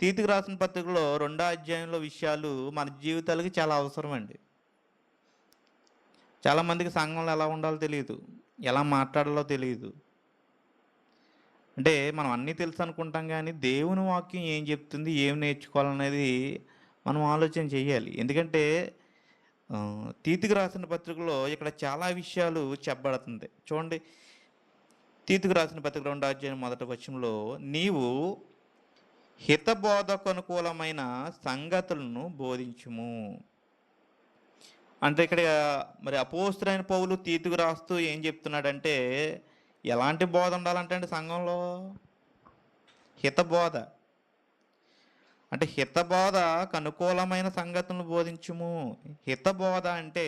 తీతుకు రాసిన పత్రికలో 2వ అధ్యాయంలో విషయాలు మన జీవితాలకి చాలా అవసరం అండి. చాలామందికి సంఘంలో ఎలా ఉండాలో తెలియదు. ఎలా మాట్లాడాలో తెలియదు. అంటే మనం అన్నీ తెలుసు అనుకుంటాం గానీ, దేవుని వాక్యం ఏం చెప్తుంది? ఏం నేర్చుకోవాలనేది మనం ఆలోచన చేయాలి. ఎందుకంటే తీతుకు రాసిన పత్రికలో ఇక్కడ చాలా విషయాలు చెప్పబడుతుంది. చూడండి, తీతుకు రాసిన పత్రిక 2వ అధ్యాయం మొదటి వచనంలో, నీవు హితబోధకు అనుకూలమైన సంగతులను బోధించుము. అంటే ఇక్కడ మరి అపోస్తలుడైన పౌలు తీతుకు రాస్తూ ఏం చెప్తున్నాడంటే, ఎలాంటి బోధ ఉండాలంటే అండి సంఘంలో? హితబోధ. అంటే హితబోధకు అనుకూలమైన సంగతులను బోధించుము. హితబోధ అంటే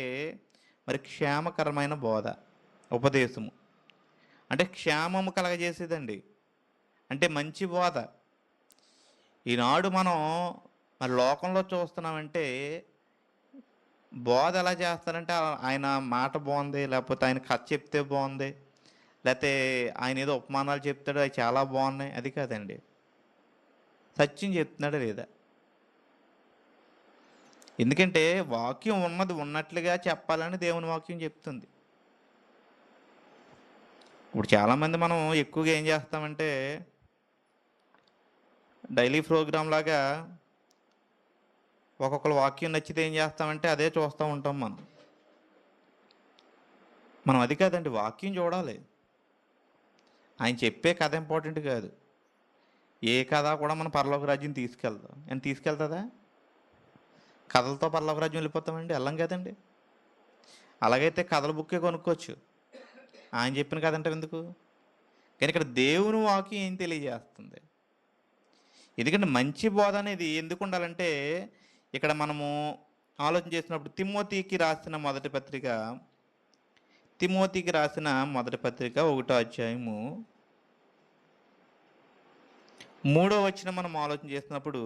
మరి క్షేమకరమైన బోధ, ఉపదేశము. అంటే క్షేమము కలగజేసేదండి. అంటే మంచి బోధ. ఈనాడు మనం మరి లోకంలో చూస్తున్నామంటే బోధ ఎలా చేస్తారంటే ఆయన మాట బాగుంది, లేకపోతే ఆయన కథ చెప్తే బాగుంది, లేకపోతే ఆయన ఏదో ఉపమానాలు చెప్తాడు అవి చాలా బాగున్నాయి, అది కాదండి. సత్యం చెప్తున్నాడా లేదా? ఎందుకంటే వాక్యం ఉన్నది ఉన్నట్లుగా చెప్పాలని దేవుని వాక్యం చెప్తుంది. ఇప్పుడు చాలామంది మనం ఎక్కువగా ఏం చేస్తామంటే డైలీ ప్రోగ్రామ్ లాగా ఒక్కొక్కరు వాక్యం నచ్చితే ఏం చేస్తామంటే అదే చూస్తూ ఉంటాం మనం అది కాదండి, వాక్యం చూడాలి. ఆయన చెప్పే కథ ఇంపార్టెంట్ కాదు. ఏ కథ కూడా మన పరలోక రాజ్యం తీసుకెళ్తాం అని తీసుకెళ్తుందా? కథలతో పరలోక రాజ్యం వెళ్ళిపోతామండి? వెళ్ళం కదండి. అలాగైతే కథల బుక్కే కొనుక్కోవచ్చు, ఆయన చెప్పిన కథ అంటే ఎందుకు? కానీ ఇక్కడ దేవుని వాక్యం ఏం తెలియజేస్తుంది? ఎందుకంటే మంచి బోధ అనేది ఎందుకు ఉండాలంటే, ఇక్కడ మనము ఆలోచన చేసినప్పుడు తిమోతికి రాసిన మొదటి పత్రిక 1వ అధ్యాయము 3వ వచనం మనం ఆలోచన చేసినప్పుడు,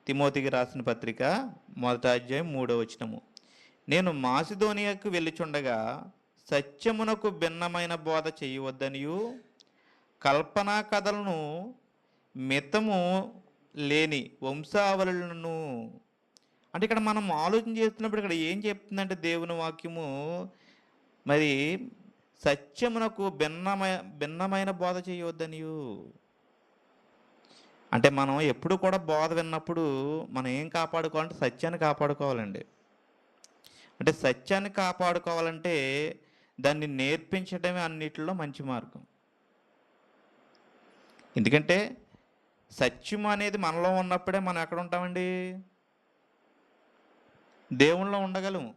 తిమోతికి రాసిన పత్రిక 1వ అధ్యాయం 3వ వచనము, నేను మాసిదోనియాకు వెళ్ళుచుండగా సత్యమునకు భిన్నమైన బోధ చేయవద్దనియు కల్పనా కథలను మితము లేని వంశావళులను. అంటే ఇక్కడ మనం ఆలోచన చేస్తున్నప్పుడు ఇక్కడ ఏం చెప్తుందంటే దేవుని వాక్యము మరి సత్యమునకు భిన్నమైన బోధ చేయవద్దనియు. అంటే మనం ఎప్పుడు కూడా బోధ విన్నప్పుడు మనం ఏం కాపాడుకోవాలంటే సత్యాన్ని కాపాడుకోవాలండి. అంటే సత్యాన్ని కాపాడుకోవాలంటే దాన్ని నేర్పించడమే అన్నిటిలో మంచి మార్గం. ఎందుకంటే సత్యం అనేది మనలో ఉన్నప్పుడే మనం ఎక్కడ ఉంటామండి? దేవునిలో ఉండగలము.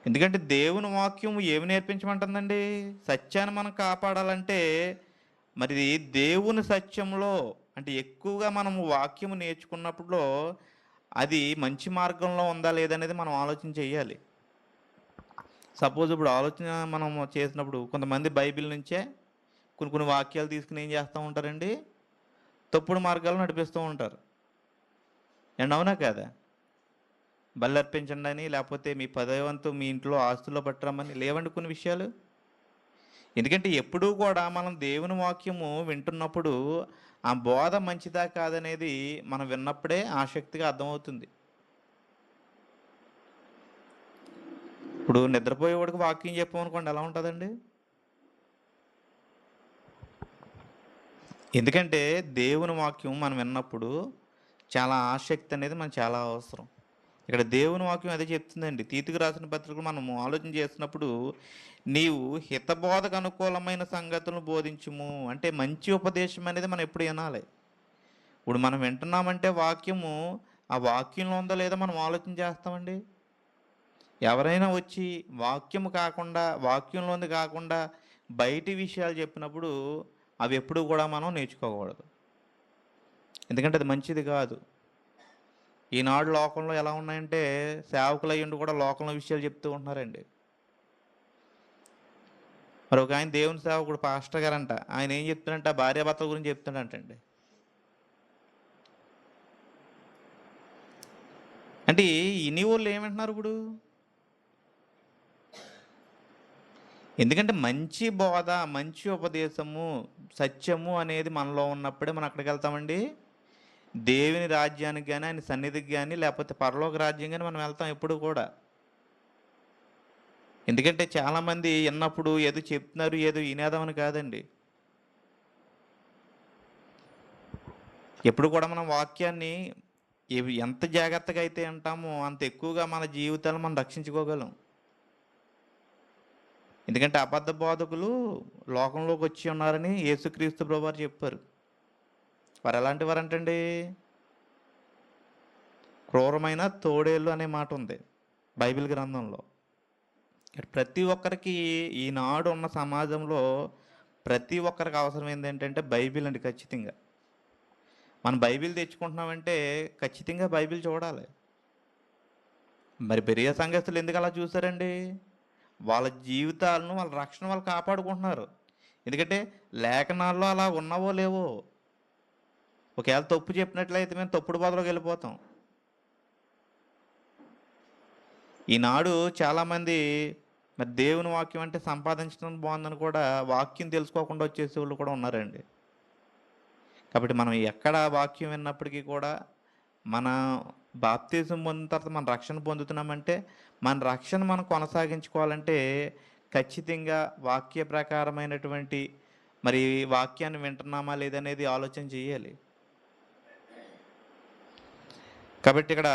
ఎందుకంటే దేవుని వాక్యం ఏమి నేర్పించమంటుందండి? సత్యాన్ని మనం కాపాడాలంటే మరి దేవుని సత్యంలో అంటే ఎక్కువగా మనము వాక్యము నేర్చుకున్నప్పుడు అది మంచి మార్గంలో ఉందా లేదనేది మనం ఆలోచన చేయాలి. సపోజ్ ఇప్పుడు ఆలోచన మనం చేసినప్పుడు కొంతమంది బైబిల్ నుంచే కొన్ని వాక్యాలు తీసుకుని ఏం చేస్తూ ఉంటారండి? తప్పుడు మార్గాలు నడిపిస్తూ ఉంటారు. అండ్ అవునా కాదా? బలి అర్పించండి అని, లేకపోతే మీ 10వ వంతు మీ ఇంట్లో ఆస్తుల్లో పట్టరమ్మని లేవండి కొన్ని విషయాలు. ఎందుకంటే ఎప్పుడూ కూడా మనం దేవుని వాక్యము వింటున్నప్పుడు ఆ బోధ మంచిదా కాదనేది మనం విన్నప్పుడే ఆసక్తిగా అర్థమవుతుంది. ఇప్పుడు నిద్రపోయేవాడికి వాక్యం చెప్పామనుకోండి, ఎలా ఉంటుందండి? ఎందుకంటే దేవుని వాక్యం మనం విన్నప్పుడు చాలా ఆసక్తి అనేది మనకు చాలా అవసరం. ఇక్కడ దేవుని వాక్యం అదే చెప్తుందండి. తీతుకు రాసిన పత్రికలు మనము ఆలోచన చేసినప్పుడు, నీవు హితబోధకు అనుకూలమైన సంగతులను బోధించుము. అంటే మంచి ఉపదేశం అనేది మనం ఎప్పుడు వినాలి. ఇప్పుడు మనం వింటున్నామంటే వాక్యము ఆ వాక్యంలో ఉందో లేదో మనం ఆలోచన చేస్తామండి. ఎవరైనా వచ్చి వాక్యంలోది కాకుండా బయటి విషయాలు చెప్పినప్పుడు అవి ఎప్పుడు కూడా మనం నేర్చుకోకూడదు. ఎందుకంటే అది మంచిది కాదు. ఈనాడు లోకంలో ఎలా ఉన్నాయంటే సేవకులు అయ్యుండి కూడా లోకంలో విషయాలు చెప్తూ ఉంటున్నారండి. మరి ఒక ఆయన దేవుని సేవకుడు పాస్టర్ గారంట, ఆయన ఏం చెప్తున్నాడంట? భార్యాభర్తల గురించి చెప్తున్నాడంటండి. అంటే ఇన్ని వాళ్ళు ఏమంటున్నారు? ఇప్పుడు ఎందుకంటే మంచి బోధ, మంచి ఉపదేశము, సత్యము అనేది మనలో ఉన్నప్పుడే మనం ఎక్కడికి వెళ్తామండి? దేవుని రాజ్యానికి గాని, ఆయన సన్నిధికి గాని, లేకపోతే పరలోక రాజ్యం గాని మనం వెళ్తాం ఎప్పుడు కూడా. ఎందుకంటే చాలామంది ఇన్నప్పుడు ఏదో చెప్తున్నారు, ఏదో వినేద్దామని కాదండి. ఎప్పుడు కూడా మనం వాక్యాన్ని ఎంత జాగ్రత్తగా అయితే వింటామో అంత ఎక్కువగా మన జీవితాలు మనం రక్షించుకోగలం. ఎందుకంటే అబద్ధ బోధకులు లోకంలోకి వచ్చి ఉన్నారని యేసుక్రీస్తు ప్రభువారు చెప్పారు. వారు ఎలాంటి వారంటండి? క్రూరమైన తోడేళ్ళు అనే మాట ఉంది బైబిల్ గ్రంథంలో. ప్రతి ఒక్కరికి ఈనాడు ఉన్న సమాజంలో ప్రతి ఒక్కరికి అవసరమైంది ఏంటంటే బైబిల్ అండి ఖచ్చితంగా. మనం బైబిల్ తెచ్చుకుంటున్నామంటే ఖచ్చితంగా బైబిల్ చూడాలి. మరి బెరియా సంఘస్థులు ఎందుకు అలా చూసారండి? వాళ్ళ జీవితాలను, వాళ్ళ రక్షణ వాళ్ళు కాపాడుకుంటున్నారు. ఎందుకంటే లేఖనాల్లో అలా ఉన్నవో లేవో. ఒకవేళ తప్పు చెప్పినట్లయితే మేము తప్పుడు బోధలోకి వెళ్ళిపోతాం. ఈనాడు చాలామంది మరి దేవుని వాక్యం అంటే సంపాదించడం బాగుందని కూడా వాక్యం తెలుసుకోకుండా వచ్చేసే వాళ్ళు కూడా ఉన్నారండి. కాబట్టి మనం ఎక్కడ వాక్యం విన్నప్పటికీ కూడా మన బాప్తిజం పొందిన తర్వాత మన రక్షణ పొందుతున్నామంటే మన రక్షణ మనం కొనసాగించుకోవాలంటే ఖచ్చితంగా వాక్య ప్రకారమైనటువంటి మరి వాక్యాన్ని వింటున్నామా లేదనేది ఆలోచన చేయాలి. కాబట్టి ఇక్కడ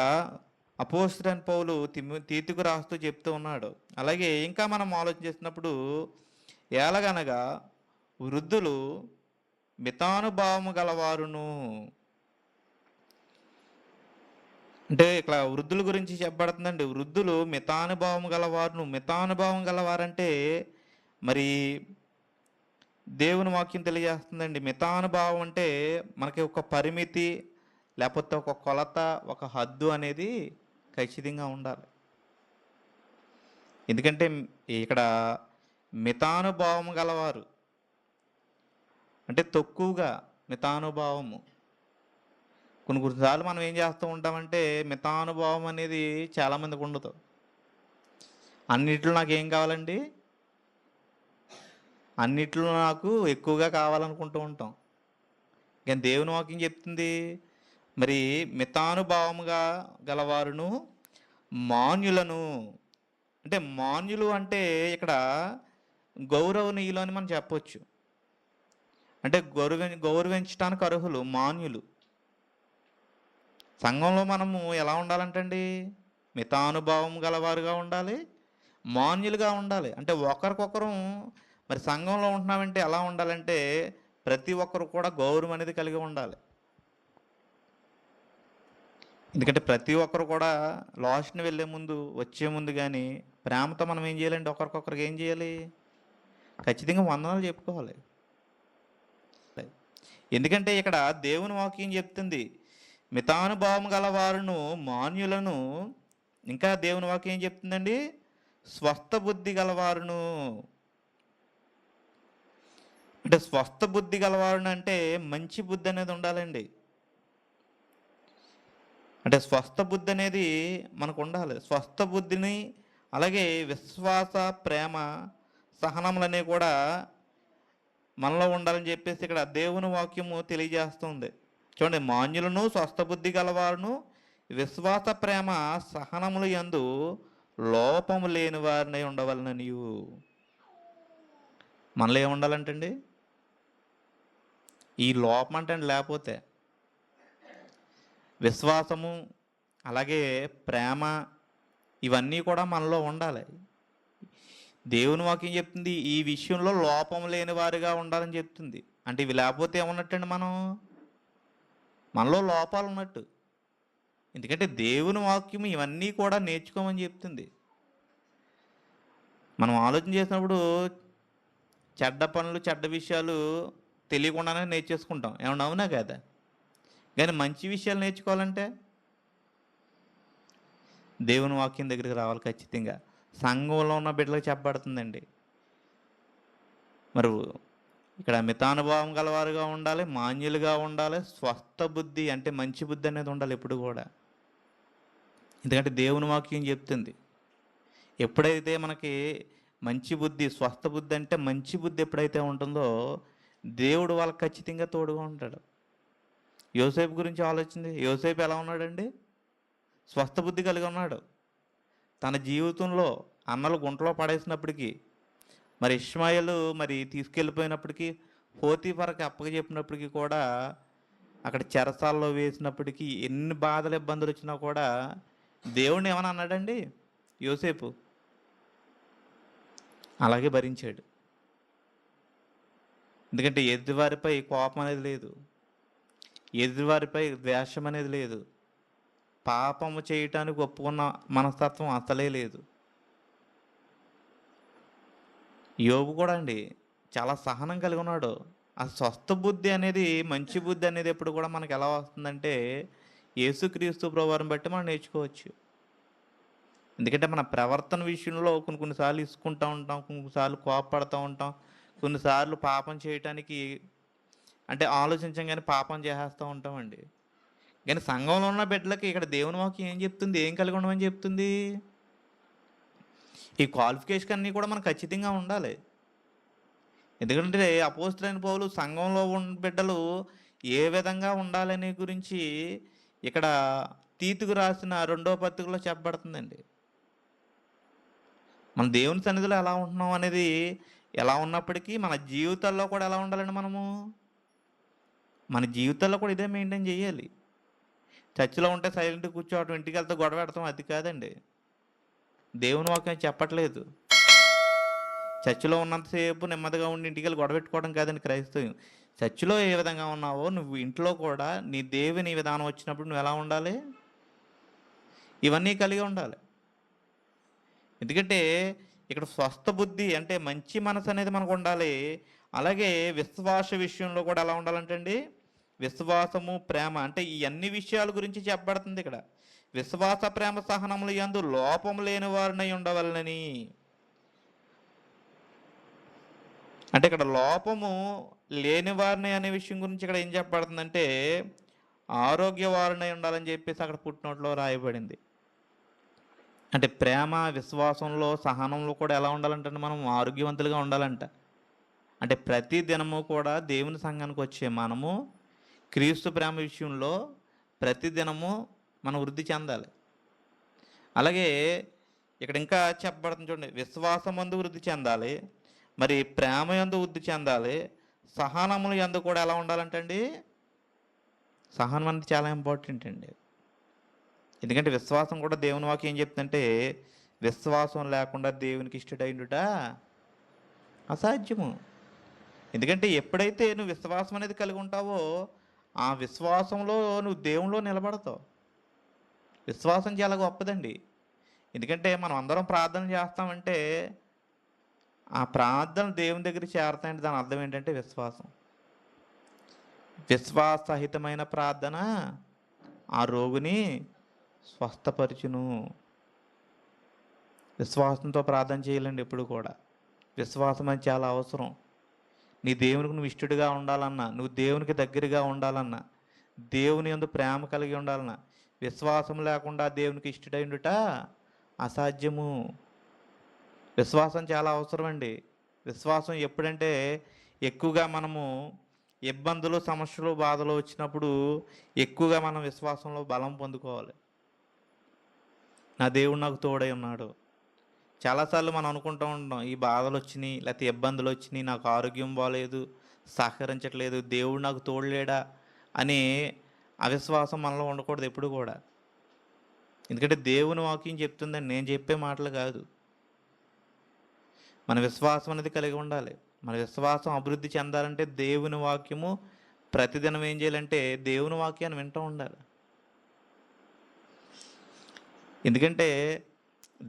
అపోస్తలుడైన పౌలు తీతుకు రాస్తూ చెప్తూ ఉన్నాడు. అలాగే ఇంకా మనం ఆలోచన చేసినప్పుడు ఎలాగనగా వృద్ధులు మితానుభావము గలవారును, అంటే ఇక్కడ వృద్ధుల గురించి చెప్పబడుతుందండి. వృద్ధులు మితానుభావం గలవారును. మితానుభావం గలవారంటే మరి దేవుని వాక్యం తెలియజేస్తుందండి. మితానుభావం అంటే మనకి ఒక పరిమితి, లేకపోతే ఒక కొలత, ఒక హద్దు అనేది ఖచ్చితంగా ఉండాలి. ఎందుకంటే ఇక్కడ మితానుభావం గలవారు అంటే తక్కువగా మితానుభావము. కొన్నిసార్లు మనం ఏం చేస్తూ ఉంటామంటే మితానుభావం అనేది చాలామందికి ఉండదు. అన్నిట్లో నాకు ఏం కావాలండి? అన్నిట్లో నాకు ఎక్కువగా కావాలనుకుంటూ ఉంటాం. కానీ దేవుని వాక్యం చెప్తుంది మరి మితానుభావముగా గలవారును మాన్యులను. అంటే మాన్యులు అంటే ఇక్కడ గౌరవనీయులు అని మనం చెప్పొచ్చు. అంటే గౌరవించడానికి అర్హులు మాన్యులు. సంఘంలో మనము ఎలా ఉండాలంటండి? మితానుభావం గలవారుగా ఉండాలి, మాన్యులుగా ఉండాలి. అంటే ఒకరికొకరు మరి సంఘంలో ఉంటున్నామంటే ఎలా ఉండాలంటే ప్రతి ఒక్కరు కూడా గౌరవం అనేది కలిగి ఉండాలి. ఎందుకంటే ప్రతి ఒక్కరు కూడా లాస్ట్ని వెళ్ళే ముందు, వచ్చే ముందు కానీ ప్రేమతో మనం ఏం చేయాలంటే ఒకరికొకరికి ఏం చేయాలి? ఖచ్చితంగా వందనాలు చెప్పుకోవాలి. ఎందుకంటే ఇక్కడ దేవుని వాక్యం చెప్తుంది మితానుభావం గలవారును మాన్యులను. ఇంకా దేవుని వాక్యం ఏం చెప్తుందండి? స్వస్థ బుద్ధి గలవారును. అంటే స్వస్థ బుద్ధి గలవారును అంటే మంచి బుద్ధి అనేది ఉండాలండి. అంటే స్వస్థ బుద్ధి అనేది మనకు ఉండాలి. స్వస్థ బుద్ధిని అలాగే విశ్వాస, ప్రేమ, సహనములనే కూడా మనలో ఉండాలని చెప్పేసి ఇక్కడ దేవుని వాక్యము తెలియజేస్తుంది. చూడండి, మాన్యులను, స్వస్థ బుద్ధి గలవారును, విశ్వాస, ప్రేమ, సహనములు యందు లోపము లేని వారిని ఉండవలననియు. మనలో ఏముండాలంటండి? ఈ లోపం అంటే లేకపోతే విశ్వాసము అలాగే ప్రేమ ఇవన్నీ కూడా మనలో ఉండాలి. దేవుని వాక్యం చెప్తుంది ఈ విషయంలో లోపం లేని వారిగా ఉండాలని చెప్తుంది. అంటే ఇవి లేకపోతే ఏమన్నట్టండి? మనలో లోపాలు ఉన్నట్టు. ఎందుకంటే దేవుని వాక్యం ఇవన్నీ కూడా నేర్చుకోమని చెప్తుంది. మనం ఆలోచన చేసినప్పుడు చెడ్డ పనులు, చెడ్డ విషయాలు తెలియకుండానే నేర్చేసుకుంటాం. ఏమన్నా అవునా కదా? కానీ మంచి విషయాలు నేర్చుకోవాలంటే దేవుని వాక్యం దగ్గరికి రావాలి ఖచ్చితంగా. సంఘంలో ఉన్న బిడ్డలకు చెప్పబడుతుందండి. మరి ఇక్కడ మితానుభావం గలవారుగా ఉండాలి, మాన్యులుగా ఉండాలి, స్వస్థ బుద్ధి అంటే మంచి బుద్ధి అనేది ఉండాలి ఎప్పుడు కూడా. ఎందుకంటే దేవుని వాక్యం చెప్తుంది ఎప్పుడైతే మనకి మంచి బుద్ధి, స్వస్థ బుద్ధి అంటే మంచి బుద్ధి ఎప్పుడైతే ఉంటుందో దేవుడు వాళ్ళకి ఖచ్చితంగా తోడుగా ఉంటాడు. యోసేపు గురించి ఆలోచించి, యోసేపు ఎలా ఉన్నాడండి? స్వస్థ బుద్ధి కలిగి ఉన్నాడు. తన జీవితంలో అన్నలు గుంటలో పడేసినప్పటికీ, మరి ఇష్మాయేలు మరి తీసుకెళ్ళిపోయినప్పటికీ, పోతీఫర్కి అప్పగజెప్పినప్పటికీ కూడా, అక్కడ చెరసాల్లో వేసినప్పటికీ, ఎన్ని బాధలు ఇబ్బందులు వచ్చినా కూడా దేవుడిని ఏమని అన్నాడండి యోసేపు? అలాగే భరించాడు. ఎందుకంటే ఎదుటివారిపై కోపం అనేది లేదు, ఎదుటివారిపై ద్వేషం అనేది లేదు, పాపము చేయటానికి ఒప్పుకున్న మనస్తత్వం అసలే లేదు. యోబు కూడా అండి చాలా సహనం కలిగి ఉన్నాడు. ఆ స్వస్థ బుద్ధి అనేది, మంచి బుద్ధి అనేది ఎప్పుడు కూడా మనకు ఎలా వస్తుందంటే యేసుక్రీస్తు ప్రభువారిని బట్టి మనం నేర్చుకోవచ్చు. ఎందుకంటే మన ప్రవర్తన విషయంలో కొన్నిసార్లు ఇసుకుంటూ ఉంటాం, కొన్నిసార్లు కోపపడుతూ ఉంటాం, కొన్నిసార్లు పాపం చేయటానికి అంటే ఆలోచించగానే పాపం చేసేస్తూ ఉంటామండి. కానీ సంఘంలో ఉన్న బిడ్డలకి ఇక్కడ దేవుని వాక్యం ఏం చెప్తుంది, ఏం కలిగి ఉండమని చెప్తుంది? ఈ క్వాలిఫికేషన్ అన్నీ కూడా మనకు ఖచ్చితంగా ఉండాలి. ఎందుకంటే అపోస్తలుడైన పౌలు సంఘంలో ఉన్న బిడ్డలు ఏ విధంగా ఉండాలనే గురించి ఇక్కడ తీతుకు రాసిన 2వ పత్రికలో చెప్పబడుతుందండి. మన దేవుని సన్నిధిలో ఎలా ఉంటున్నాం అనేది ఎలా ఉన్నప్పటికీ మన జీవితాల్లో కూడా ఎలా ఉండాలండి? మన జీవితాల్లో కూడా ఇదే మెయింటైన్ చేయాలి. చర్చిలో ఉంటే సైలెంట్గా కూర్చోవటం, ఇంటికి వెళ్తే గొడవ పెడతాం, అది కాదండి. దేవుని వాక్యం చెప్పట్లేదు. చర్చిలో ఉన్నంతసేపు నెమ్మదిగా ఉండి ఇంటికి వెళ్ళి గొడవ పెట్టుకోవడం కాదండి క్రైస్తవం. చర్చిలో ఏ విధంగా ఉన్నావో నువ్వు ఇంట్లో కూడా నీ దేవుని విధానం వచ్చినప్పుడు నువ్వు ఎలా ఉండాలి? ఇవన్నీ కలిగి ఉండాలి. ఎందుకంటే ఇక్కడ స్వస్థ బుద్ధి అంటే మంచి మనసు అనేది మనకు ఉండాలి. అలాగే విశ్వాస విషయంలో కూడా ఎలా ఉండాలంటే అండి, విశ్వాసము, ప్రేమ అంటే ఈ అన్ని విషయాల గురించి చెప్పబడుతుంది ఇక్కడ. విశ్వాస, ప్రేమ, సహనములు యందు లోపం లేని వారినై ఉండవలనని. అంటే ఇక్కడ లోపము లేని వారిని అనే విషయం గురించి ఇక్కడ ఏం చెప్పబడుతుందంటే ఆరోగ్యవారినై ఉండాలని చెప్పేసి అక్కడ పుట్టినోట్లో రాయబడింది. అంటే ప్రేమ, విశ్వాసంలో, సహనంలో కూడా ఎలా ఉండాలంటే మనం ఆరోగ్యవంతులుగా ఉండాలంట. అంటే ప్రతి దినము కూడా దేవుని సంఘానికి వచ్చే మనము క్రీస్తు ప్రేమ విషయంలో ప్రతి దినము మనం వృద్ధి చెందాలి. అలాగే ఇక్కడ ఇంకా చెప్పబడుతుంది చూడండి, విశ్వాసమందు వృద్ధి చెందాలి, మరి ప్రేమ యందు వృద్ధి చెందాలి, సహనములు యందు కూడా ఎలా ఉండాలంటండి? సహనం అనేది చాలా ఇంపార్టెంట్ అండి. ఎందుకంటే విశ్వాసం కూడా దేవుని వాక్యం ఏం చెప్తుందంటే విశ్వాసం లేకుండా దేవునికి ఇష్టడైండుట అసాధ్యము. ఎందుకంటే ఎప్పుడైతే నువ్వు విశ్వాసం అనేది కలిగి ఉంటావో ఆ విశ్వాసంలో నువ్వు దేవునిలో నిలబడతావు. విశ్వాసం చాలా గొప్పదండి. ఎందుకంటే మనం అందరం ప్రార్థన చేస్తామంటే ఆ ప్రార్థన దేవుని దగ్గర చేరతాయంటే దాని అర్థం ఏంటంటే విశ్వాసం. విశ్వాసహితమైన ప్రార్థన ఆ రోగిని స్వస్థపరచును. విశ్వాసంతో ప్రార్థన చేయాలండి ఎప్పుడు కూడా. విశ్వాసం అని చాలా అవసరం. నీ దేవునికి నువ్వు ఇష్టడుగా ఉండాలన్నా, నువ్వు దేవునికి దగ్గరగా ఉండాలన్నా, దేవుని యందు ప్రేమ కలిగి ఉండాలన్నా, విశ్వాసం లేకుండా దేవునికి ఇష్టడైండుట అసాధ్యము. విశ్వాసం చాలా అవసరం అండి. విశ్వాసం ఎప్పుడంటే ఎక్కువగా మనము ఇబ్బందులు, సమస్యలు, బాధలు వచ్చినప్పుడు ఎక్కువగా మనం విశ్వాసంలో బలం పొందుకోవాలి. నా దేవుడు నాకు తోడై ఉన్నాడు. చాలాసార్లు మనం అనుకుంటూ ఉంటాం, ఈ బాధలు వచ్చినాయి, లేకపోతే ఇబ్బందులు వచ్చినాయి, నాకు ఆరోగ్యం బాగలేదు, సహకరించట్లేదు, దేవుడు నాకు తోడలేడా అని అవిశ్వాసం మనలో ఉండకూడదు ఎప్పుడు కూడా. ఎందుకంటే దేవుని వాక్యం చెప్తుందని నేను చెప్పే మాటలు కాదు. మన విశ్వాసం అనేది కలిగి ఉండాలి. మన విశ్వాసం అభివృద్ధి చెందాలంటే దేవుని వాక్యము ప్రతిదినం ఏం చేయాలంటే దేవుని వాక్యాన్ని వింటూ ఉండాలి. ఎందుకంటే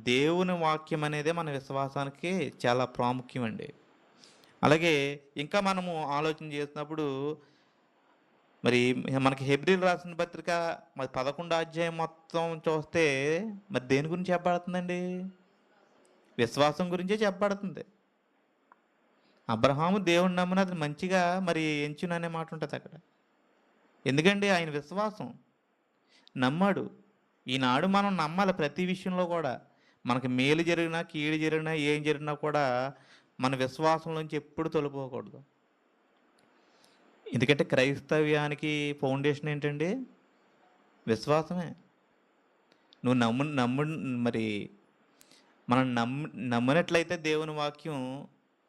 దేవుని వాక్యం అనేది మన విశ్వాసానికి చాలా ప్రాముఖ్యం అండి. అలాగే ఇంకా మనము ఆలోచన చేసినప్పుడు మరి మనకి హెబ్రీలు రాసిన పత్రిక మరి 11వ అధ్యాయం మొత్తం చూస్తే మరి దేని గురించి చెప్పబడుతుందండి? విశ్వాసం గురించే చెప్పబడుతుంది. అబ్రహాము దేవుని నమ్మిన అది మంచిగా మరి ఎంచును అనే మాట ఉంటుంది అక్కడ. ఎందుకండి ఆయన విశ్వాసం నమ్మాడు. ఈనాడు మనం నమ్మాలి ప్రతి విషయంలో కూడా. మనకి మేలు జరిగినా, కీడు జరిగినా, ఏం జరిగినా కూడా మన విశ్వాసం నుంచి ఎప్పుడు తొలగిపోకూడదు. ఎందుకంటే క్రైస్తవ్యానికి ఫౌండేషన్ ఏంటండి? విశ్వాసమే. నువ్వు నమ్ము మరి మనం నమ్మినట్లయితే దేవుని వాక్యం,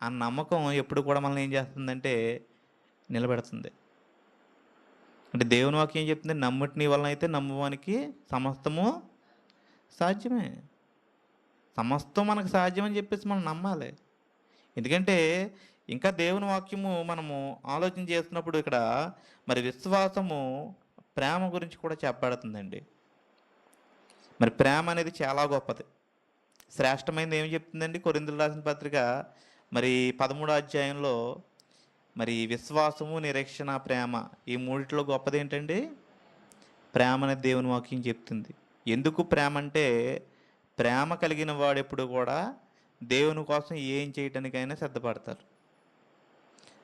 ఆ నమ్మకం ఎప్పుడు కూడా మనల్ని ఏం చేస్తుందంటే నిలబెడుతుంది. అంటే దేవుని వాక్యం ఏం చెప్తుంది? నమ్ముటి నీ వలన అయితే నమ్మువానికి సమస్తము సాధ్యమే. సమస్తం మనకు సాధ్యమని చెప్పేసి మనం నమ్మాలి. ఎందుకంటే ఇంకా దేవుని వాక్యము మనము ఆలోచన చేస్తున్నప్పుడు ఇక్కడ మరి విశ్వాసము, ప్రేమ గురించి కూడా చెప్పబడుతుందండి. మరి ప్రేమ అనేది చాలా గొప్పది, శ్రేష్టమైనది. ఏమి చెప్తుందండి కొరింథీయులకు రాసిన పత్రిక మరి 13వ అధ్యాయంలో మరి విశ్వాసము, నిరీక్షణ, ప్రేమ, ఈ మూడిట్లో గొప్పది ఏంటండి? ప్రేమ అనేది దేవుని వాక్యం చెప్తుంది. ఎందుకు ప్రేమ అంటే, ప్రేమ కలిగిన వాడు ఎప్పుడు కూడా దేవుని కోసం ఏం చేయటానికైనా సిద్ధపడతారు.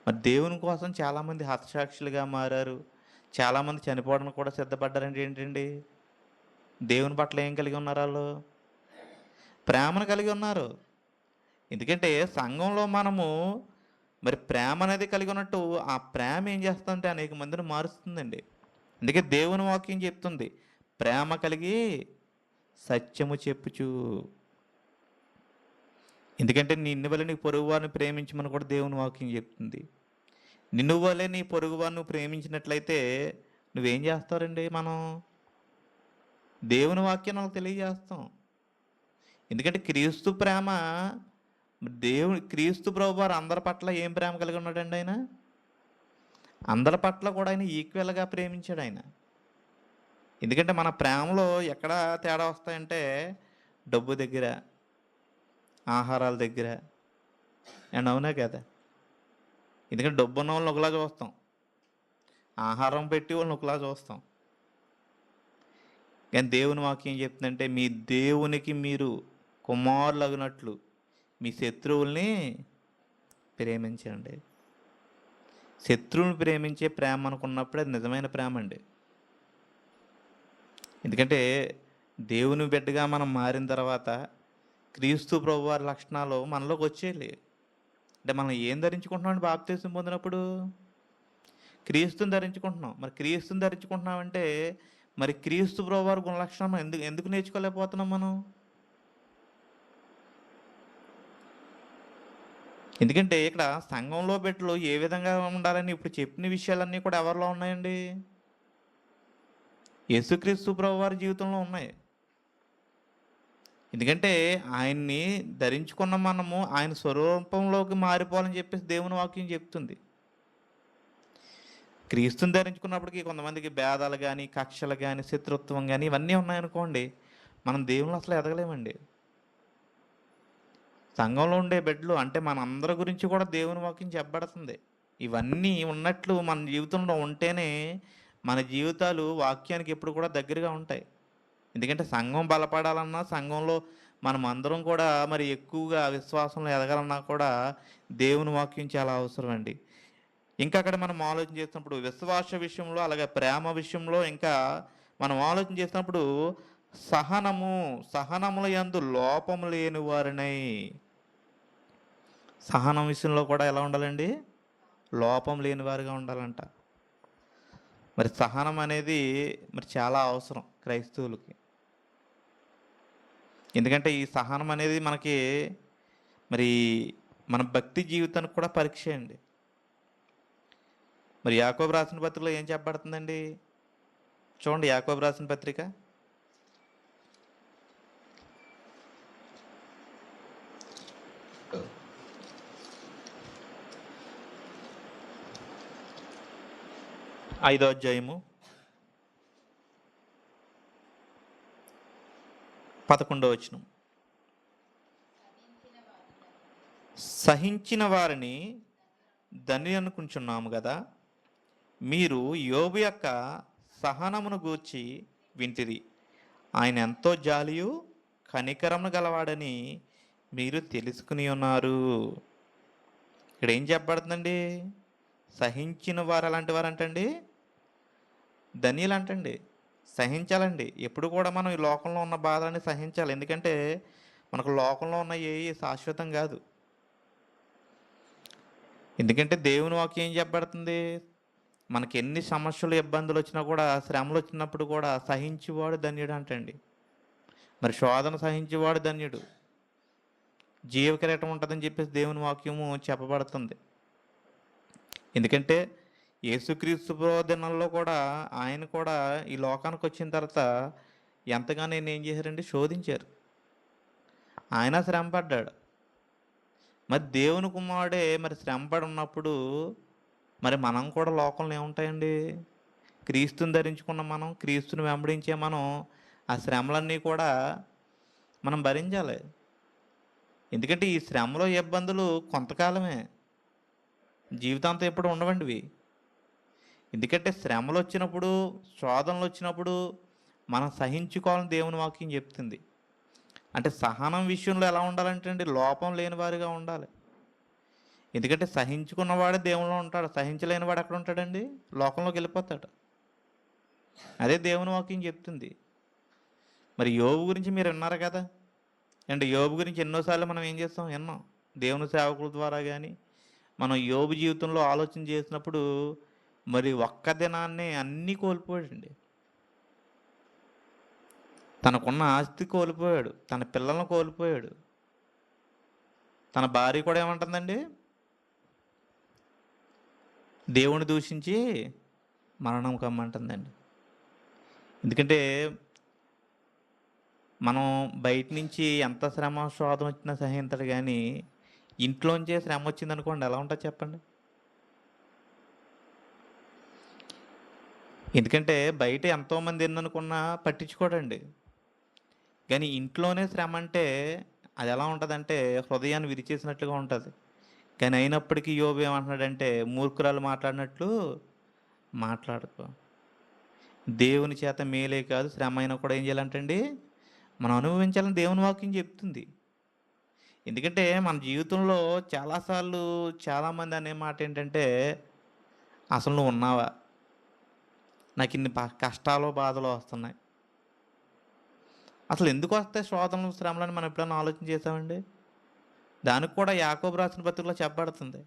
మరి దేవుని కోసం చాలామంది హతసాక్షులుగా మారారు, చాలామంది చనిపోవడానికి కూడా సిద్ధపడ్డారంటే ఏంటండి? దేవుని పట్ల ఏం కలిగి ఉన్నారు? వాళ్ళు ప్రేమను కలిగి ఉన్నారు. ఎందుకంటే సంఘంలో మనము మరి ప్రేమ అనేది కలిగి ఉన్నట్టు, ఆ ప్రేమ ఏం చేస్తుందంటే అనేక మందిని మారుస్తుందండి. అందుకే దేవుని వాక్యం చెప్తుంది, ప్రేమ కలిగి సత్యము చెప్పుచు. ఎందుకంటే నిన్ను వలె నీ పొరుగువారిని ప్రేమించమని కూడా దేవుని వాక్యం చెప్తుంది. నిన్ను వలె నీ పొరుగువారిని ప్రేమించినట్లయితే నువ్వేం చేస్తారండి? మనం దేవుని వాక్యాన్ని వాళ్ళకి తెలియజేస్తాం. ఎందుకంటే క్రీస్తు ప్రేమ, క్రీస్తు ప్రభువారు అందరి పట్ల ఏం ప్రేమ కలిగి ఉన్నాడండి? ఆయన అందరి పట్ల కూడా ఆయన ఈక్వల్గా ప్రేమించాడు ఆయన. ఎందుకంటే మన ప్రేమలో ఎక్కడ తేడా వస్తాయంటే, డబ్బు దగ్గర, ఆహారాల దగ్గర. అండ్ అవునా కదా? ఎందుకంటే డబ్బు ఉన్న వాళ్ళని ఒకలా చూస్తాం, ఆహారం పెట్టి వాళ్ళని ఒకలా చూస్తాం. కానీ దేవుని వాక్యం ఏం చెప్తుందంటే, మీ దేవునికి మీరు కుమారులగినట్లు మీ శత్రువుల్ని ప్రేమించండి. శత్రువుని ప్రేమించే ప్రేమ అనుకున్నప్పుడు అది నిజమైన ప్రేమ అండి. ఎందుకంటే దేవుని బిడ్డగా మనం మారిన తర్వాత క్రీస్తు ప్రభువారి లక్షణాలు మనలోకి వచ్చేయాలి. అంటే మనం ఏం ధరించుకుంటున్నాం? బాప్తీసం పొందినప్పుడు క్రీస్తుని ధరించుకుంటున్నాం. మరి క్రీస్తుని ధరించుకుంటున్నామంటే మరి క్రీస్తు ప్రభువారి గుణ లక్షణం ఎందుకు ఎందుకు నేర్చుకోలేకపోతున్నాం మనం? ఎందుకంటే ఇక్కడ సంఘంలో బిడ్డలు ఏ విధంగా ఉండాలని ఇప్పుడు చెప్పిన విషయాలన్నీ కూడా ఎవరిలో ఉన్నాయండి? యేసుక్రీస్తు ప్రభువారి జీవితంలో ఉన్నాయి. ఎందుకంటే ఆయన్ని ధరించుకున్న మనము ఆయన స్వరూపంలోకి మారిపోవాలని చెప్పేసి దేవుని వాక్యం చెప్తుంది. క్రీస్తుని ధరించుకున్నప్పటికీ కొంతమందికి భేదాలు కానీ, కక్షలు కానీ, శత్రుత్వం కానీ ఇవన్నీ ఉన్నాయనుకోండి, మనం దేవుళ్ళు అసలు ఎదగలేమండి. సంఘంలో ఉండే బిడ్డలు అంటే మనందరి గురించి కూడా దేవుని వాక్యం చెప్పబడుతుంది. ఇవన్నీ ఉన్నట్లు మన జీవితంలో ఉంటేనే మన జీవితాలు వాక్యానికి ఎప్పుడు కూడా దగ్గరగా ఉంటాయి. ఎందుకంటే సంఘం బలపడాలన్నా, సంఘంలో మనం అందరం కూడా మరి ఎక్కువగా విశ్వాసంలో ఎదగాలన్నా కూడా దేవుని వాక్యం చాలా అవసరం అండి. ఇంకా అక్కడ మనం ఆలోచన చేసినప్పుడు విశ్వాస విషయంలో, అలాగే ప్రేమ విషయంలో ఇంకా మనం ఆలోచన చేసినప్పుడు సహనముల యందు లోపము లేని వారినై. సహనం విషయంలో కూడా ఎలా ఉండాలండి? లోపం లేని వారిగా ఉండాలంట. మరి సహనం అనేది మరి చాలా అవసరం క్రైస్తవులకి. ఎందుకంటే ఈ సహనం అనేది మనకి మరి మన భక్తి జీవితానికి కూడా పరీక్ష అండి. మరి యాకోబు రాసిన పత్రికలో ఏం చెప్పబడుతుందండి? చూడండి, యాకోబు రాసిన పత్రిక 5వ అధ్యాయము 11వ వచనం. సహించిన వారిని ధన్యులు అనుకుంటున్నాము కదా, మీరు యోబు యొక్క సహనమును గూర్చి వింటిరి. ఆయన ఎంతో జాలియు కనికరమును గలవాడని మీరు తెలుసుకుని ఉన్నారు. ఇక్కడ ఏం చెప్పబడుతుందండి? సహించిన వారు అలాంటి వారు అంటండి ధన్యులు అంటండి. సహించాలండి. ఎప్పుడు కూడా మనం ఈ లోకంలో ఉన్న బాధలని సహించాలి. ఎందుకంటే మనకు లోకంలో ఉన్న ఏవి శాశ్వతం కాదు. ఎందుకంటే దేవుని వాక్యం ఏం చెప్పబడుతుంది? మనకి ఎన్ని సమస్యలు, ఇబ్బందులు వచ్చినా కూడా, శ్రమలు వచ్చినప్పుడు కూడా సహించువాడు ధన్యుడు అంటండి. మరి శోధన సహించేవాడు ధన్యుడు. జీవ కిరీటం ఉంటుందని చెప్పేసి దేవుని వాక్యము చెప్పబడుతుంది. ఎందుకంటే యేసుక్రీస్తు దినాల్లో కూడా ఆయన కూడా ఈ లోకానికి వచ్చిన తర్వాత ఎంతగానో ఏం చేశారండి? శోధించారు. ఆయన శ్రమ పడ్డాడు. మరి దేవుని కుమారుడే మరి శ్రమపడి ఉన్నప్పుడు మరి మనం కూడా లోకంలో ఏముంటాయండి? క్రీస్తుని ధరించుకున్న మనం, క్రీస్తుని వెంబడించే మనం ఆ శ్రమలన్నీ కూడా మనం భరించాలి. ఎందుకంటే ఈ శ్రమలో ఇబ్బందులు కొంతకాలమే, జీవితాంతం ఎప్పుడు ఉండవండి ఇవి. ఎందుకంటే శ్రమలు వచ్చినప్పుడు, శోధనలు వచ్చినప్పుడు మనం సహించుకోవాలని దేవుని వాక్యం చెప్తుంది. అంటే సహనం విషయంలో ఎలా ఉండాలంటే అండి, లోపం లేని వారిగా ఉండాలి. ఎందుకంటే సహించుకున్నవాడే దేవునిలో ఉంటాడు. సహించలేని వాడు ఎక్కడ ఉంటాడండి? లోకంలోకి వెళ్ళిపోతాడు. అదే దేవుని వాక్యం చెప్తుంది. మరి యోబు గురించి మీరు విన్నారు కదా అండ్ యోబు గురించి ఎన్నోసార్లు మనం ఏం చేస్తాం? విన్నాం. దేవుని సేవకుల ద్వారా కానీ మనం యోబు జీవితంలో ఆలోచన చేసినప్పుడు మరి ఒక్క దినాన్నే అన్నీ కోల్పోయాడండి. తనకున్న ఆస్తి కోల్పోయాడు, తన పిల్లలను కోల్పోయాడు, తన భార్య కూడా ఏమంటుందండి? దేవుని దూషించి మరణం కమ్మంటుందండి. ఎందుకంటే మనం బయట నుంచి ఎంత శ్రమ, శోధన వచ్చినా సహించడు, కానీ ఇంట్లోంచే శ్రమ వచ్చిందనుకోండి ఎలా ఉంటుంది చెప్పండి? ఎందుకంటే బయట ఎంతోమంది ఎన్ననుకున్నా పట్టించుకోడండి, కానీ ఇంట్లోనే శ్రమ అంటే అది ఎలా ఉంటుందంటే హృదయాన్ని విరిచేసినట్లుగా ఉంటుంది. కానీ అయినప్పటికీ యోబు ఏమంటున్నాడంటే, మూర్ఖురాలు మాట్లాడినట్లు మాట్లాడుకో, దేవుని చేత మేలే కాదు శ్రమ అయినా కూడా ఏం చేయాలంటండి? మనం అనుభవించాలని దేవుని వాక్యం చెప్తుంది. ఎందుకంటే మన జీవితంలో చాలాసార్లు చాలామంది అనే మాట ఏంటంటే, అసలు నువ్వు ఉన్నావా? నాకు ఇన్ని కష్టాలు, బాధలు వస్తున్నాయి. అసలు ఎందుకు వస్తాయి శోధనలు, శ్రమలని మనం ఎప్పుడైనా ఆలోచన చేసామండి? దానికి కూడా యాకోబు రాసిన పత్రికలో చెప్పబడుతుంది.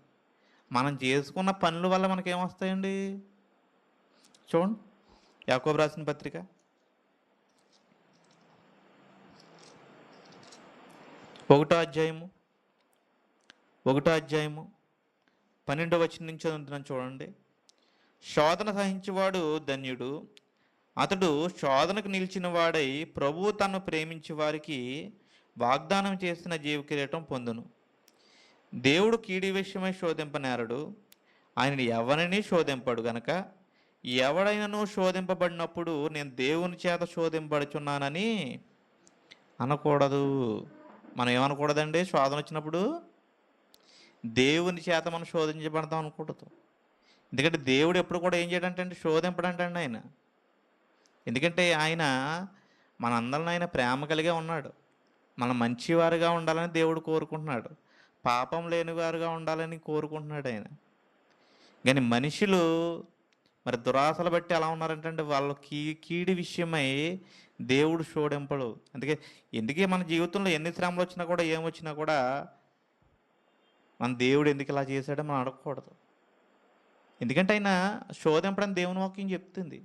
మనం చేసుకున్న పనుల వల్ల మనకేమొస్తాయండి? చూడండి, యాకోబు రాసిన పత్రిక 1వ అధ్యాయము 12వ వచనం నుంచి చదువుతున్నాను చూడండి. శోధన సహించేవాడు ధన్యుడు, అతడు శోధనకు నిలిచిన వాడై ప్రభువు తను ప్రేమించే వారికి వాగ్దానం చేసిన జీవ కిరీటం పొందును. దేవుడు కీడి విషయమై శోధింపనేరడు, ఆయన ఎవరిని శోధింపడు గనక ఎవడైనను శోధింపబడినప్పుడు నేను దేవుని చేత శోధింపబడుచున్నానని అనకూడదు. మనం ఏమనకూడదండి? శోధన వచ్చినప్పుడు దేవుని చేత మనం శోధించబడతాం అనకూడదు. ఎందుకంటే దేవుడు ఎప్పుడు కూడా ఏం చేయడంటే శోధింపడంటండి ఆయన. ఎందుకంటే ఆయన మనందరిని ఆయన ప్రేమ కలిగే ఉన్నాడు. మనం మంచివారుగా ఉండాలని దేవుడు కోరుకుంటున్నాడు, పాపం లేని వారుగా ఉండాలని కోరుకుంటున్నాడు ఆయన. కానీ మనుషులు మరి దురాశలు బట్టి ఎలా ఉన్నారంటే వాళ్ళకి కీడి విషయమై దేవుడు శోధింపడు. ఎందుకే మన జీవితంలో ఎన్ని శ్రమలు వచ్చినా కూడా, ఏమొచ్చినా కూడా మన దేవుడు ఎందుకు ఇలా చేశాడో మనం అడగకూడదు. ఎందుకంటే ఆయన శోధింపడని దేవుని వాక్యం చెప్తుంది.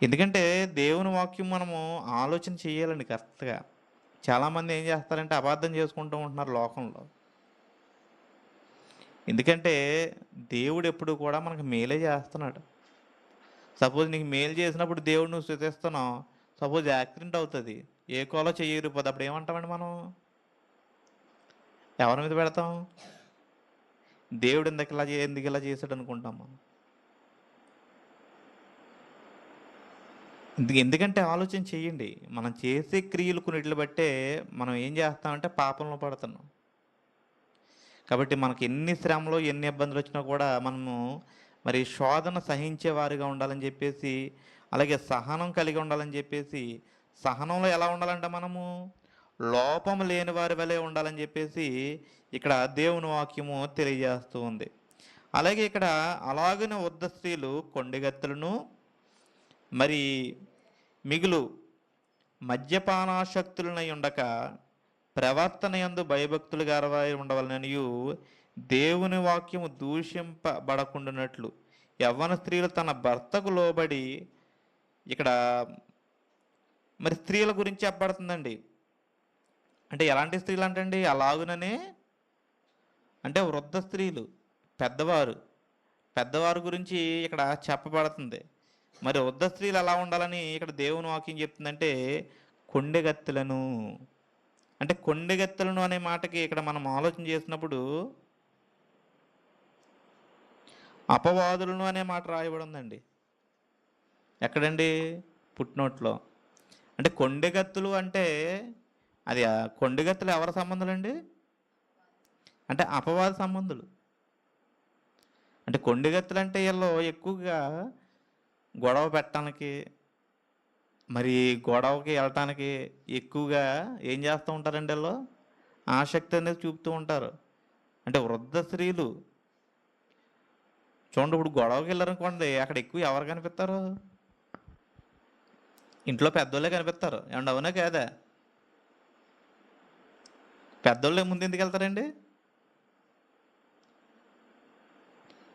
ఎందుకంటే దేవుని వాక్యం మనము ఆలోచన చేయాలండి కరెక్ట్గా. చాలామంది ఏం చేస్తారంటే అబద్ధం చేసుకుంటూ ఉంటున్నారు లోకంలో. ఎందుకంటే దేవుడు ఎప్పుడు కూడా మనకు మేలే చేస్తున్నాడు. సపోజ్ నీకు మేలు చేసినప్పుడు దేవుడు నువ్వు స్తుతిస్తున్నావు, సపోజ్ యాక్సిడెంట్ అవుతుంది, ఏ కోలో చెయ్యరిపోతుంది, అప్పుడు ఏమంటామండి మనం? ఎవరి మీద పెడతాం? దేవుడు ఎందుకు ఇలా చేశాడు అనుకుంటాం మనం. ఎందుకంటే ఆలోచన చెయ్యండి, మనం చేసే క్రియలు కొన్నిటిని బట్టే మనం ఏం చేస్తామంటే పాపంలో పడుతున్నాం. కాబట్టి మనకి ఎన్ని శ్రమలు, ఎన్ని ఇబ్బందులు వచ్చినా కూడా మనము మరి శోధన సహించే వారిగా ఉండాలని చెప్పేసి, అలాగే సహనం కలిగి ఉండాలని చెప్పేసి, సహనంలో ఎలా ఉండాలంటే మనము లోపం లేని వారి వలె ఉండాలని చెప్పేసి ఇక్కడ దేవుని వాక్యము తెలియజేస్తూ ఉంది. అలాగే ఇక్కడ అలాగనే వృద్ధ స్త్రీలు కొండెగత్తులను మరి మిగులు మద్యపానాసక్తులనై ఉండక ప్రవర్తన యందు భయభక్తులు గలవారై ఉండవలననియు దేవుని వాక్యము దూషింపబడకుండానట్లు యవ్వన స్త్రీలు తన భర్తకు లోబడి. ఇక్కడ మరి స్త్రీల గురించి చెప్పబడుతుందండి. అంటే ఎలాంటి స్త్రీలు అంటండి? అలాగుననే అంటే వృద్ధ స్త్రీలు, పెద్దవారు పెద్దవారి గురించి ఇక్కడ చెప్పబడుతుంది. మరి వృద్ధ స్త్రీలు ఎలా ఉండాలని ఇక్కడ దేవుని వాక్యం చెప్తుందంటే కొండెగత్తెలను. అంటే కొండెగత్తెలను అనే మాటకి ఇక్కడ మనం ఆలోచన చేసినప్పుడు అపవాదులను అనే మాట రాయబడి ఉందండి. ఎక్కడండి? పుట్టినోట్లో. అంటే కొండెగత్తులు అంటే అది కొండెగత్తులు ఎవరి సంబంధాలు అండి? అంటే అపవాద సంబంధులు. అంటే కొండెగత్తులు అంటే వీళ్ళు ఎక్కువగా గొడవ పెట్టడానికి, మరి గొడవకి వెళ్ళటానికి ఎక్కువగా ఏం చేస్తూ ఉంటారండి? వీళ్ళు ఆసక్తి అనేది చూపుతూ ఉంటారు. అంటే వృద్ధ స్త్రీలు చూడండి, ఇప్పుడు గొడవకి వెళ్ళారనుకోండి, అక్కడ ఎక్కువ ఎవరు కనిపిస్తారు? ఇంట్లో పెద్దోళ్ళే కనిపిస్తారు. ఏమన్నా అవునా కాదా? పెద్దోళ్ళే ముందు ఎందుకు వెళ్తారండి?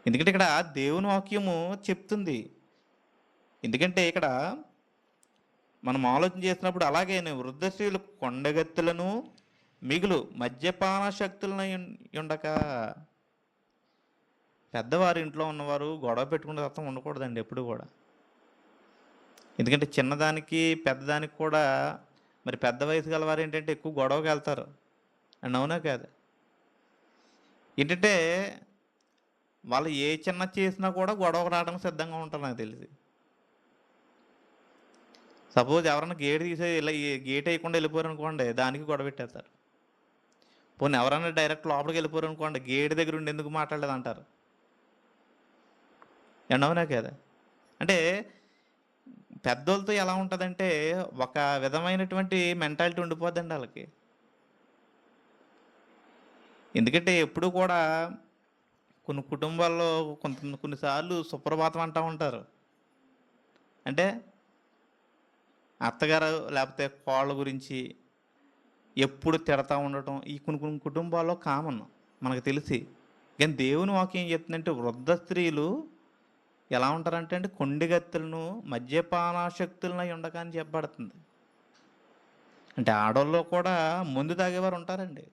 ఎందుకంటే ఇక్కడ దేవుని వాక్యము చెప్తుంది. ఎందుకంటే ఇక్కడ మనం ఆలోచన చేసినప్పుడు అలాగే వృద్ధ స్త్రీలు కొండగత్తులను మిగులు మద్యపాన శక్తులను ఉండక. పెద్దవారి ఇంట్లో ఉన్నవారు గొడవ పెట్టుకునే తత్వం ఉండకూడదండి ఎప్పుడు కూడా. ఎందుకంటే చిన్నదానికి పెద్దదానికి కూడా మరి పెద్ద వయసు గలవారు ఏంటంటే ఎక్కువ గొడవకి వెళ్తారు అండ్ అవునా కాదు? ఏంటంటే వాళ్ళు ఏ చిన్న చేసినా కూడా గొడవకు రావడానికి సిద్ధంగా ఉంటారు నాకు తెలిసి. సపోజ్ ఎవరైనా గేట్ తీసే ఇలా గేట్ వేయకుండా వెళ్ళిపోయారు అనుకోండి, దానికి గొడవ పెట్టేస్తారు. పోనీ ఎవరైనా డైరెక్ట్ లోపలికి వెళ్ళిపోయారు అనుకోండి, గేట్ దగ్గర ఉండి ఎందుకు మాట్లాడలేదు అంటారు. అవునా కదా? అంటే పెద్దోళ్ళతో ఎలా ఉంటుందంటే ఒక విధమైనటువంటి మెంటాలిటీ ఉండిపోద్దండి వాళ్ళకి. ఎందుకంటే ఎప్పుడు కూడా కొన్ని కుటుంబాల్లో కొన్నిసార్లు సుప్రభాతం అంటూ ఉంటారు. అంటే అత్తగారు లేకపోతే కోళ్ళ గురించి ఎప్పుడు తిడతా ఉండటం ఈ కొన్ని కుటుంబాల్లో కామన్ మనకు తెలిసి. కానీ దేవుని వాక్యం ఏం చెప్తుందంటే వృద్ధ స్త్రీలు ఎలా ఉంటారంటే అండి కొండిగత్తులను మద్యపానాశక్తులను ఉండక అని చెప్పబడుతుంది. అంటే ఆడవాళ్ళు కూడా ముందు తాగేవారు ఉంటారండి.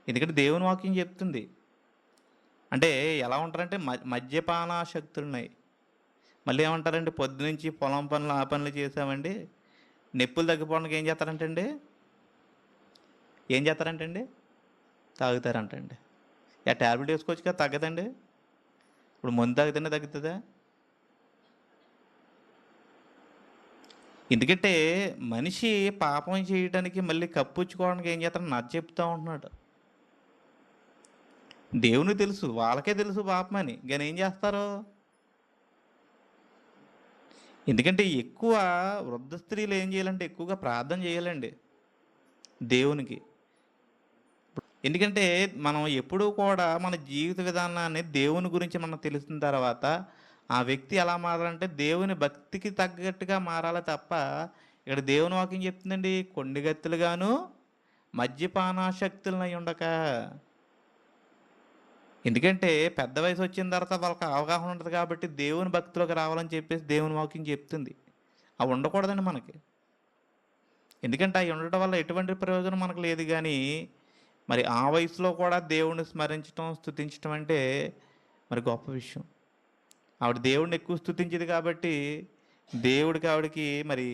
ఎందుకంటే దేవుని వాక్యం చెప్తుంది. అంటే ఎలా ఉంటారంటే మద్యపానాశక్తులున్నాయి. మళ్ళీ ఏమంటారండి? పొద్దునుంచి పొలం పనులు ఆ పనులు చేసామండి, నొప్పులు తగ్గిపోవడానికి ఏం చేస్తారంటండి? తాగుతారంటండి. ట్యాబ్లెట్ వేసుకోవచ్చు కదా, తగ్గదండి. ఇప్పుడు మందు తాగితేనే తగ్గుతుందా? ఎందుకంటే మనిషి పాపం చేయడానికి మళ్ళీ కప్పుచ్చుకోవడానికి ఏం చేస్తాడు? నచ్చ చెప్తా ఉంటున్నాడు. దేవునికి తెలుసు, వాళ్ళకే తెలుసు పాపమని, కానీ ఏం చేస్తారు? ఎందుకంటే ఎక్కువ వృద్ధ స్త్రీలు ఏం చేయాలంటే ఎక్కువగా ప్రార్థన చేయాలండి దేవునికి. ఎందుకంటే మనం ఎప్పుడూ కూడా మన జీవిత విధానాన్ని దేవుని గురించి మనకు తెలిసిన తర్వాత ఆ వ్యక్తి ఎలా మారాలంటే దేవుని భక్తికి తగ్గట్టుగా మారాలి తప్ప. ఇక్కడ దేవుని వాక్యం చెప్తుందండి కొండిగత్తులుగాను మద్యపానాశక్తులను అయి ఉండక. ఎందుకంటే పెద్ద వయసు వచ్చిన తర్వాత వాళ్ళకి అవగాహన ఉంటుంది కాబట్టి దేవుని భక్తిలోకి రావాలని చెప్పేసి దేవుని వాక్యం చెప్తుంది. అవి ఉండకూడదండి మనకి. ఎందుకంటే అవి ఉండటం వల్ల ఎటువంటి ప్రయోజనం మనకు లేదు. కానీ మరి ఆ వయసులో కూడా దేవుణ్ణి స్మరించడం స్తుతించడం అంటే మరి గొప్ప విషయం. ఆవిడ దేవుడిని ఎక్కువ స్తుతించేది కాబట్టి ఆవిడకి మరి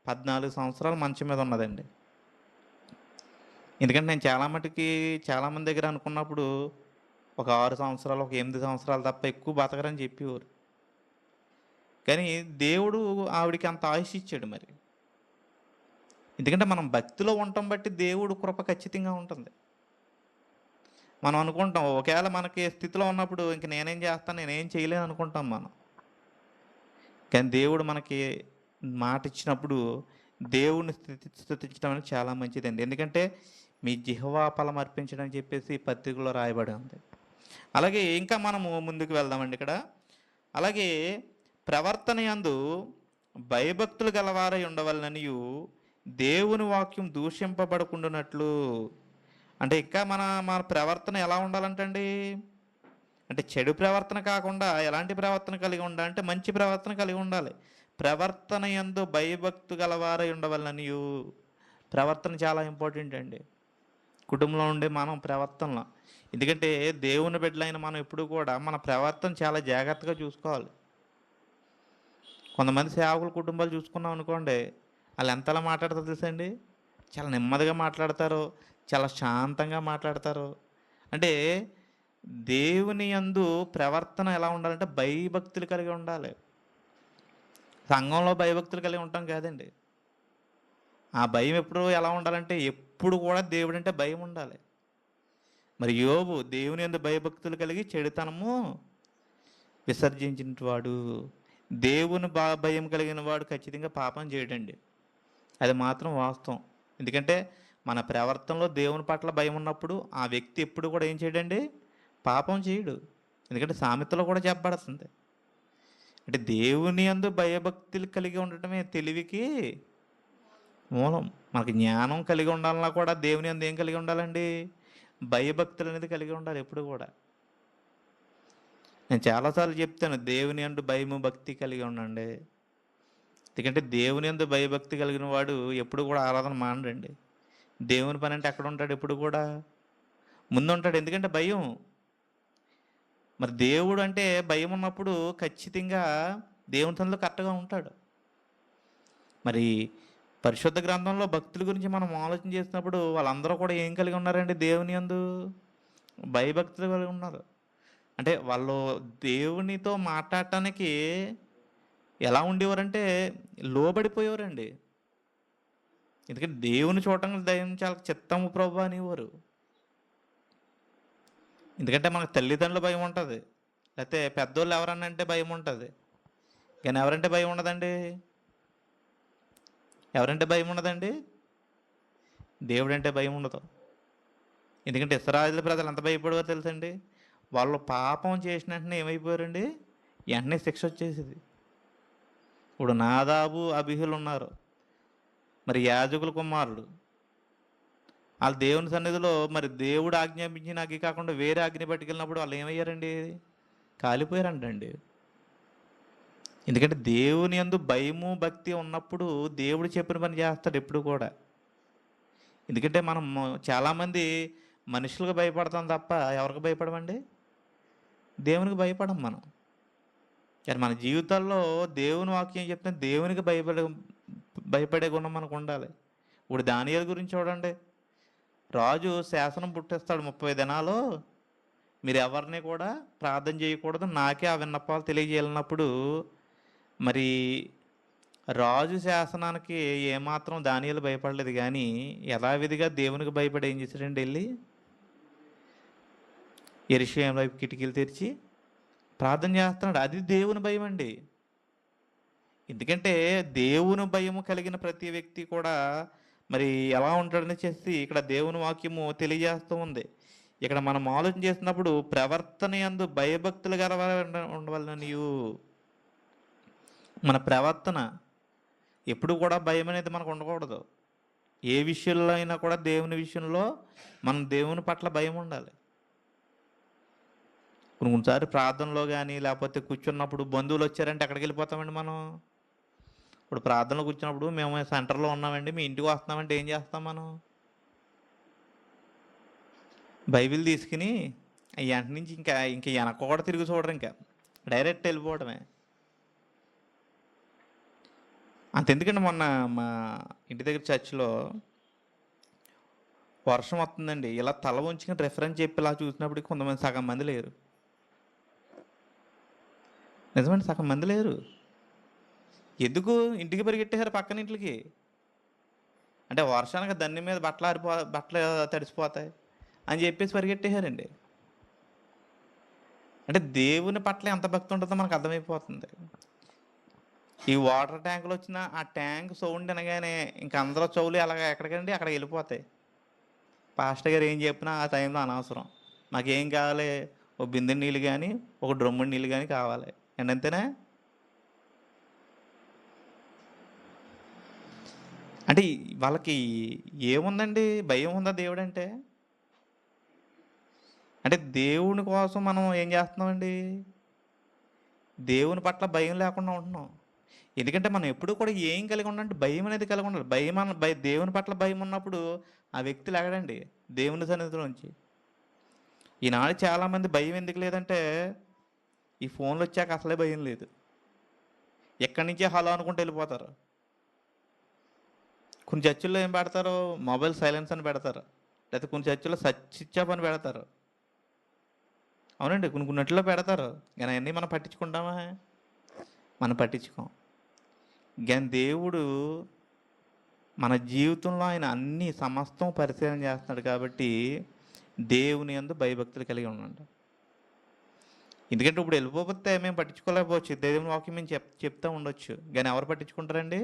14 సంవత్సరాలు మంచం మీద ఉన్నదండి. ఎందుకంటే నేను చాలామంది దగ్గర అనుకున్నప్పుడు ఒక 6 సంవత్సరాలు, ఒక 8 సంవత్సరాలు తప్ప ఎక్కువ బతకరని చెప్పేవారు. కానీ దేవుడు ఆవిడికి అంత ఆయుష్ ఇచ్చాడు మరి. ఎందుకంటే మనం భక్తిలో ఉండటం బట్టి దేవుడు కృప ఖచ్చితంగా ఉంటుంది. మనం అనుకుంటాం ఒకవేళ మనకి స్థితిలో ఉన్నప్పుడు ఇంక నేనేం చేస్తాను, నేనేం చేయలేను అనుకుంటాం మనం. కానీ దేవుడు మనకి మాట ఇచ్చినప్పుడు దేవుడిని స్తుతించడం అనేది చాలా మంచిదండి. ఎందుకంటే మీ జిహ్వా ఫలం అర్పించడం అని చెప్పేసి పత్రికలో రాయబడి ఉంది. అలాగే ఇంకా మనము ముందుకు వెళ్దామండి ఇక్కడ. అలాగే ప్రవర్తన యందు భయభక్తులు గలవారై ఉండవలననియు దేవుని వాక్యం దూషింపబడకుండానట్లు. అంటే ఇంకా మన మన ప్రవర్తన ఎలా ఉండాలంటండి? అంటే చెడు ప్రవర్తన కాకుండా ఎలాంటి ప్రవర్తన కలిగి ఉండాలంటే మంచి ప్రవర్తన కలిగి ఉండాలి. ప్రవర్తన యందు భయభక్తు గలవారై ఉండవలననియు. ప్రవర్తన చాలా ఇంపార్టెంట్ అండి కుటుంబంలో ఉండే మనం ప్రవర్తనలో. ఎందుకంటే దేవుని బిడ్డలైన మనం ఎప్పుడు కూడా మన ప్రవర్తన చాలా జాగ్రత్తగా చూసుకోవాలి. కొంతమంది సేవకుల కుటుంబాలు చూసుకున్నాం అనుకోండి, వాళ్ళు ఎంతలా మాట్లాడతారో తెలుసండి? చాలా నెమ్మదిగా మాట్లాడతారు, చాలా శాంతంగా మాట్లాడతారు. అంటే దేవుని యందు ప్రవర్తన ఎలా ఉండాలంటే భయభక్తులు కలిగి ఉండాలి. సంఘంలో భయభక్తులు కలిగి ఉంటాం కాదండి. ఆ భయం ఎప్పుడు ఎలా ఉండాలంటే ఎప్పుడు కూడా దేవుడంటే భయం ఉండాలి. మరి యోబు దేవుని యందు భయభక్తులు కలిగి చెడుతనము విసర్జించినవాడు. దేవుని భయం కలిగిన వాడు ఖచ్చితంగా పాపం చేయడండి. అది మాత్రం వాస్తవం. ఎందుకంటే మన ప్రవర్తనలో దేవుని పట్ల భయం ఉన్నప్పుడు ఆ వ్యక్తి ఎప్పుడు కూడా ఏం చేయడండి? పాపం చేయడు. ఎందుకంటే సామెతలో కూడా చెప్పబడుతుంది. అంటే దేవుని యందు భయభక్తులు కలిగి ఉండటమే తెలివికి మూలం. మనకి జ్ఞానం కలిగి ఉండాలన్నా కూడా దేవుని యందు ఏం కలిగి ఉండాలండి? భయభక్తులు అనేది కలిగి ఉండాలి ఎప్పుడు కూడా. నేను చాలాసార్లు చెప్తాను, దేవుని యందు భయము భక్తి కలిగి ఉండండి. ఎందుకంటే దేవుని యందు భయభక్తి కలిగిన వాడు ఎప్పుడు కూడా ఆరాధన మానడండి. దేవుని పని అంటే ఎక్కడ ఉంటాడు? ఎప్పుడు కూడా ముందు ఉంటాడు. ఎందుకంటే భయం. మరి దేవుడు అంటే భయం ఉన్నప్పుడు ఖచ్చితంగా దేవుని తనలో కరెక్ట్గా ఉంటాడు. మరి పరిశుద్ధ గ్రంథంలో భక్తుల గురించి మనం ఆలోచన చేసినప్పుడు వాళ్ళందరూ కూడా ఏం కలిగి ఉన్నారండి? దేవుని యందు భయభక్తులు కలిగి ఉన్నారు. అంటే వాళ్ళు దేవునితో మాట్లాడటానికి ఎలా ఉండేవారంటే లోబడిపోయేవారండి. ఎందుకంటే దేవుని చూడటం దైవం చాలా చిత్తము ప్రభు అనేవారు. ఎందుకంటే మనకు తల్లిదండ్రుల భయం ఉంటుంది, లేకపోతే పెద్దోళ్ళు ఎవరన్నా అంటే భయం ఉంటుంది. కానీ ఎవరంటే భయం ఉండదండి? ఎవరంటే భయం ఉండదండి? దేవుడంటే భయం ఉండదు. ఎందుకంటే ఇశ్రాయేలు ప్రజలు ఎంత భయపడేవారు తెలుసండి? వాళ్ళు పాపం చేసిన వెంటనే ఏమైపోయారండి? వెంటనే శిక్ష వచ్చేసింది. ఇప్పుడు నాదాబు అబీహులు ఉన్నారు, మరి యాజకుల కుమారుడు. వాళ్ళు దేవుని సన్నిధిలో మరి దేవుడు ఆజ్ఞాపించిన అగ్గి కాకుండా వేరే అగ్ని పట్టుకెళ్ళినప్పుడు వాళ్ళు ఏమయ్యారండి? కాలిపోయారంటండి. ఎందుకంటే దేవుని యందు భయము భక్తి ఉన్నప్పుడు దేవుడు చెప్పిన పని చేస్తాడు ఎప్పుడు కూడా. ఎందుకంటే మనం చాలామంది మనుషులకు భయపడతాం తప్ప ఎవరికి భయపడమండి? దేవునికి భయపడం మనం. కానీ మన జీవితాల్లో దేవుని వాక్యం చెప్తే దేవునికి భయపడే గుణం మనకు ఉండాలి. ఇప్పుడు దానియేలు గురించి చూడండి. రాజు శాసనం పుట్టిస్తాడు, 30 దినాలు మీరు ఎవరిని కూడా ప్రార్థన చేయకూడదు, నాకే ఆ విన్నపాలు తెలియజేయాలన్నప్పుడు మరి రాజు శాసనానికి ఏమాత్రం దానియేలు భయపడలేదు. కానీ యథావిధిగా దేవునికి భయపడి ఏం చేశాడండి? వెళ్ళి యెరూషలేము వైపు కిటికీలు తెరిచి ప్రార్థన చేస్తున్నాడు. అది దేవుని భయం అండి. ఎందుకంటే దేవుని భయము కలిగిన ప్రతి వ్యక్తి కూడా మరి ఎలా ఉంటాడని చేసి ఇక్కడ దేవుని వాక్యము తెలియజేస్తూ ఉంది. ఇక్కడ మనం ఆలోచన చేసినప్పుడు ప్రవర్తన యందు భయభక్తులు ఉండవలననియు. మన ప్రవర్తన ఎప్పుడు కూడా భయం అనేది మనకు ఉండకూడదు. ఏ విషయంలో అయినా కూడా దేవుని విషయంలో మనం దేవుని పట్ల భయం ఉండాలి. కొన్నిసారి ప్రార్థనలో కానీ లేకపోతే కూర్చున్నప్పుడు బంధువులు వచ్చారంటే ఎక్కడికి వెళ్ళిపోతామండి మనం? ఇప్పుడు ప్రార్థనలో కూర్చున్నప్పుడు మేము సెంటర్లో ఉన్నామండి, మీ ఇంటికి వస్తున్నామంటే ఏం చేస్తాం మనం? బైబిల్ తీసుకుని వెంట నుంచి ఇంకా ఇంకా వెనక కూడా తిరిగి చూడరు, ఇంకా డైరెక్ట్ వెళ్ళిపోవడమే. అంతెందుకండి, మొన్న మా ఇంటి దగ్గర చర్చిలో వర్షం వస్తుందండి, ఇలా తల ఉంచుకుని రెఫరెన్స్ చెప్పి ఇలా చూసినప్పటికి కొంతమంది సగం మంది లేరు. నిజమండి, సగం మంది లేరు. ఎందుకు? ఇంటికి పరిగెట్టేశారు పక్కన ఇంట్లకి. అంటే వర్షానికి దాన్ని మీద బట్టలు తడిసిపోతాయి అని చెప్పేసి పరిగెట్టేశారండి. అంటే దేవుని పట్ల ఎంత భక్తి ఉంటుందో మనకు అర్థమైపోతుంది. ఈ వాటర్ ట్యాంకులు వచ్చిన ఆ ట్యాంక్ సౌండ్ అనగానే ఇంకా అందరూ చెవులు అలాగ ఎక్కడికండి అక్కడికి వెళ్ళిపోతాయి. పాస్టర్ గారు ఏం చెప్పినా ఆ టైంలో అనవసరం. మాకేం కావాలి? ఒక బిందె నీళ్ళు కానీ ఒక డ్రమ్ము నీళ్ళు కానీ కావాలి అండి, అంతేనా? అంటే వాళ్ళకి ఏముందండి? భయం ఉందా దేవుడంటే? అంటే దేవుని కోసం మనం ఏం చేస్తున్నామండి? దేవుని పట్ల భయం లేకుండా ఉంటున్నాం. ఎందుకంటే మనం ఎప్పుడూ కూడా ఏం కలిగి ఉండాలంటే భయం అనేది కలిగి ఉండాలి. దేవుని పట్ల భయం ఉన్నప్పుడు ఆ వ్యక్తి లెగడండి దేవుని సన్నిధిలోంచి. ఈనాడు చాలామంది భయం ఎందుకు లేదంటే ఈ ఫోన్లు వచ్చాక అసలే భయం లేదు. ఎక్కడి నుంచే హలో అనుకుంటూ వెళ్ళిపోతారు. కొన్ని చర్చిల్లో ఏం పెడతారు? మొబైల్ సైలెన్స్ అని పెడతారు. లేకపోతే కొన్ని చర్చిల్లో స్విచ్ ఆఫ్ అని పెడతారు. అవునండి, కొన్ని కొన్నిట్లో పెడతారు. కానీ అవన్నీ మనం పట్టించుకుంటామా? మనం పట్టించుకోం. కానీ దేవుడు మన జీవితంలో ఆయన అన్ని సమస్తం పరిశీలన చేస్తున్నాడు కాబట్టి దేవుని యందు భయభక్తులు కలిగి ఉండండి. ఎందుకంటే ఇప్పుడు వెళ్ళిపోతే మేము పట్టించుకోలేకపోవచ్చు. దేవుని వాక్యం మేము చెప్తూ ఉండొచ్చు. కానీ ఎవరు పట్టించుకుంటారండి?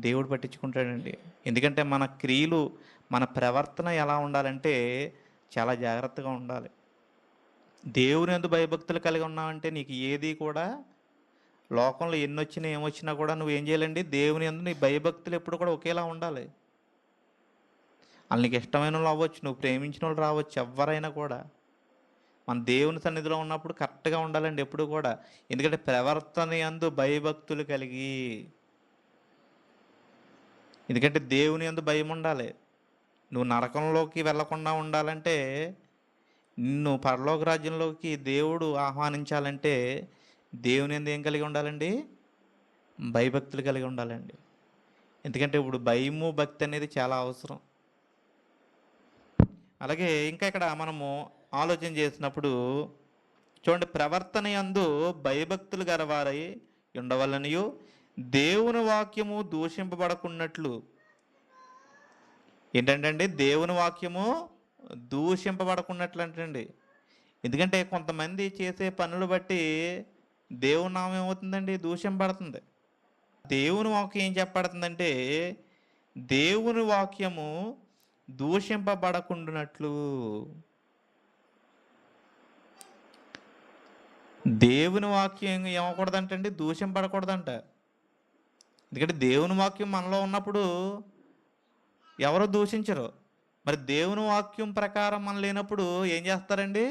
దేవుడు పట్టించుకుంటాడండి. ఎందుకంటే మన క్రియలు, మన ప్రవర్తన ఎలా ఉండాలంటే చాలా జాగ్రత్తగా ఉండాలి. దేవుని యందు భయభక్తులు కలిగి ఉన్నావంటే నీకు ఏది కూడా లోకంలో ఎన్నొచ్చినా ఏమొచ్చినా కూడా నువ్వేం చేయాలండి? దేవుని యందు నీ భయభక్తులు ఎప్పుడు కూడా ఒకేలా ఉండాలి. వాళ్ళు నీకు ఇష్టమైన వాళ్ళు అవ్వచ్చు, నువ్వు ప్రేమించిన వాళ్ళు రావచ్చు, ఎవరైనా కూడా మన దేవుని సన్నిధిలో ఉన్నప్పుడు కరెక్ట్గా ఉండాలండి ఎప్పుడు కూడా. ఎందుకంటే ప్రవర్తన యందు భయభక్తులు కలిగి, ఎందుకంటే దేవుని యందు భయం ఉండాలి. నువ్వు నరకంలోకి వెళ్లకుండా ఉండాలంటే, నిన్ను పరలోక రాజ్యంలోకి దేవుడు ఆహ్వానించాలంటే దేవుని యందు ఏం కలిగి ఉండాలండి? భయభక్తులు కలిగి ఉండాలండి. ఎందుకంటే ఇప్పుడు భయము భక్తి అనేది చాలా అవసరం. అలాగే ఇంకా ఇక్కడ మనము ఆలోచన చేసినప్పుడు చూడండి, ప్రవర్తన యందు భయభక్తులు గలవారై ఉండవలనియు దేవుని వాక్యము దూషింపబడకున్నట్లు. ఏంటంటే దేవుని వాక్యము దూషింపబడకున్నట్లు అంటండి. ఎందుకంటే కొంతమంది చేసే పనులు బట్టి దేవుని నామం ఏమవుతుందండి? దూషింపబడుతుంది. దేవుని వాక్యం ఏం చెప్పబడుతుందంటే దేవుని వాక్యము దూషింపబడకుండానట్లు. దేవుని వాక్యం ఏమకూడదంటండి? దూషింపబడకూడదంట. ఎందుకంటే దేవుని వాక్యం మనలో ఉన్నప్పుడు ఎవరు దూషించరు. మరి దేవుని వాక్యం ప్రకారం మనం లేనప్పుడు ఏం చేస్తారండి?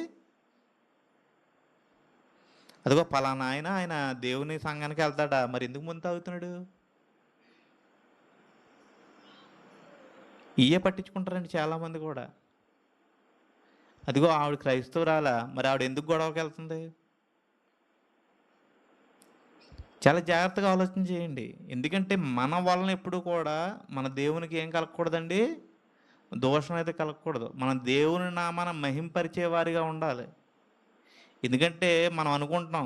అదిగో పలానా ఆయన దేవుని సంఘానికి వెళ్తాడా, మరి ఎందుకు ముందు తాగుతున్నాడు? ఇయే పట్టించుకుంటారండి చాలామంది కూడా. అదిగో ఆవిడ క్రైస్తవురాలా, మరి ఆవిడ ఎందుకు గొడవకి వెళ్తుంది? చాలా జాగ్రత్తగా ఆలోచన చేయండి. ఎందుకంటే మన వలన ఎప్పుడు కూడా మన దేవునికి ఏం కలగకూడదండి? దోషం అయితే కలగకూడదు. మన దేవుని నామాన మహింపరిచే వారిగా ఉండాలి. ఎందుకంటే మనం అనుకుంటాం,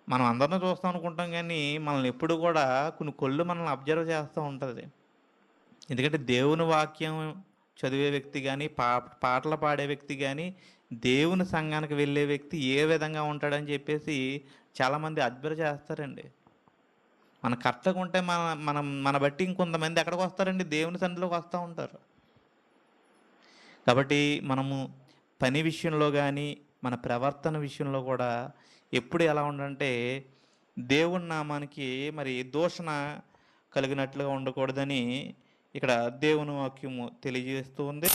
మనం అందరిని చూస్తాం అనుకుంటాం, కానీ మనల్ని ఎప్పుడు కూడా కొన్ని కొళ్ళు మనల్ని అబ్జర్వ్ చేస్తూ ఉంటుంది. ఎందుకంటే దేవుని వాక్యం చదివే వ్యక్తి కానీ, పాటలు పాడే వ్యక్తి కానీ, దేవుని సంఘానికి వెళ్ళే వ్యక్తి ఏ విధంగా ఉంటాడని చెప్పేసి చాలామంది అబ్జర్వ్ చేస్తారండి. మన కరెక్ట్గా ఉంటే మన బట్టి ఇంకొంతమంది ఎక్కడికి వస్తారండి? దేవుని సన్నిధిలోకి వస్తూ ఉంటారు. కాబట్టి మనము పని విషయంలో కానీ, మన ప్రవర్తన విషయంలో కూడా ఎప్పుడు ఎలా ఉండాలంటే దేవుని నామానికి మరి దూషణ కలిగినట్లుగా ఉండకూడదని ఇక్కడ దేవుని వాక్యము తెలియజేస్తూ ఉంది.